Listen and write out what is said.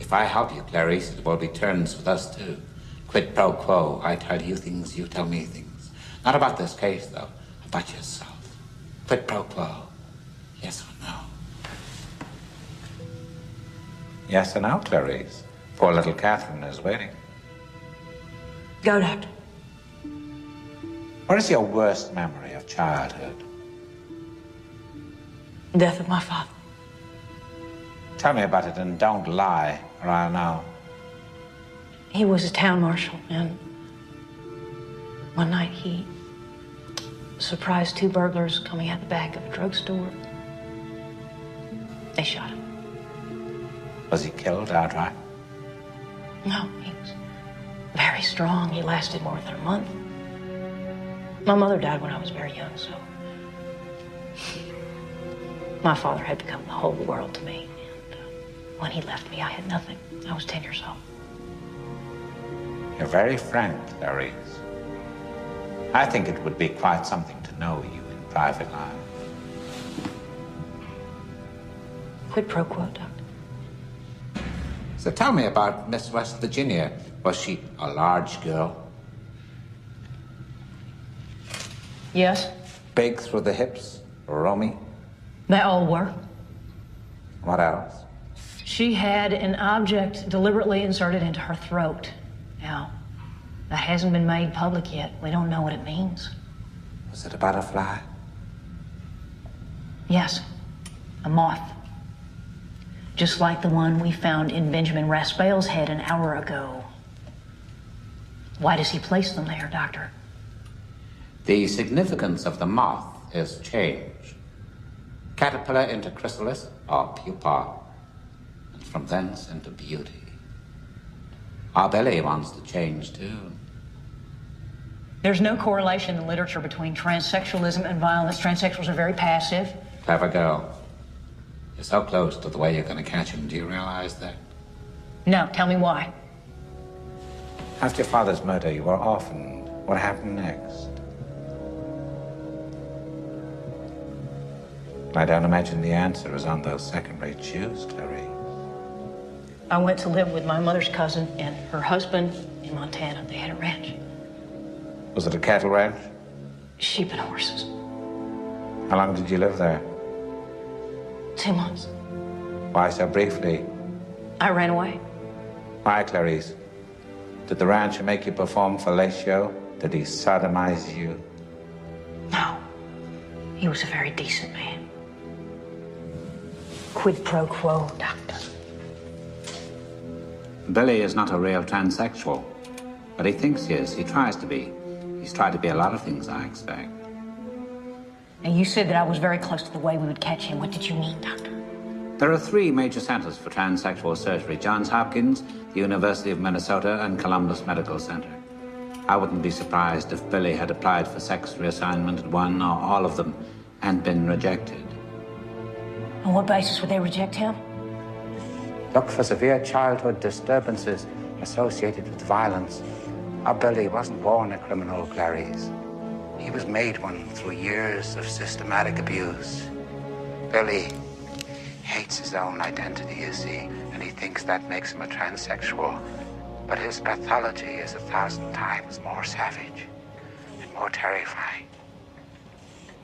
If I help you, Clarice, it will be turns with us too. Quid pro quo. I tell you things, you tell me things. Not about this case, though. About yourself. Quid pro quo. Yes or no? Yes or no, Clarice? Poor little Catherine is waiting. Go, Doctor. What is your worst memory of childhood? Death of my father. Tell me about it and don't lie, or I'll know. He was a town marshal, and one night he surprised two burglars coming out the back of a drugstore. They shot him. Was he killed outright? No, he was very strong. He lasted more than a month. My mother died when I was very young, so my father had become the whole world to me. And when he left me, I had nothing. I was 10 years old. You're very frank, Clarice. I think it would be quite something to know you in private life. Quid pro quo, Doctor. So tell me about Miss West Virginia. Was she a large girl? Yes? Big through the hips? Roomy? They all were. What else? She had an object deliberately inserted into her throat. Now, that hasn't been made public yet. We don't know what it means. Was it a butterfly? Yes, a moth. Just like the one we found in Benjamin Raspail's head an hour ago. Why does he place them there, Doctor? The significance of the moth is change. Caterpillar into chrysalis or pupa, and from thence into beauty. Our Billy wants to change too. There's no correlation in the literature between transsexualism and violence. Transsexuals are very passive. Clever girl. You're so close to the way you're going to catch him. Do you realize that? No, tell me why. After your father's murder, you were orphaned. What happened next? I don't imagine the answer is on those second-rate shoes, Clarice. I went to live with my mother's cousin and her husband in Montana. They had a ranch. Was it a cattle ranch? Sheep and horses. How long did you live there? 2 months. Why so briefly? I ran away. Why, Clarice? Did the rancher make you perform fellatio? Did he sodomize you? No. He was a very decent man. Quid pro quo, Doctor. Billy is not a real transsexual, but he thinks he is. He tries to be. He's tried to be a lot of things, I expect. And you said that I was very close to the way we would catch him. What did you mean, Doctor? There are 3 major centers for transsexual surgery: Johns Hopkins, the University of Minnesota, and Columbus Medical Center. I wouldn't be surprised if Billy had applied for sex reassignment at one or all of them and been rejected. On what basis would they reject him? Look for severe childhood disturbances associated with violence. Our Billy wasn't born a criminal, Clarice. He was made one through years of systematic abuse. Billy hates his own identity, you see, and he thinks that makes him a transsexual. But his pathology is 1,000 times more savage and more terrifying.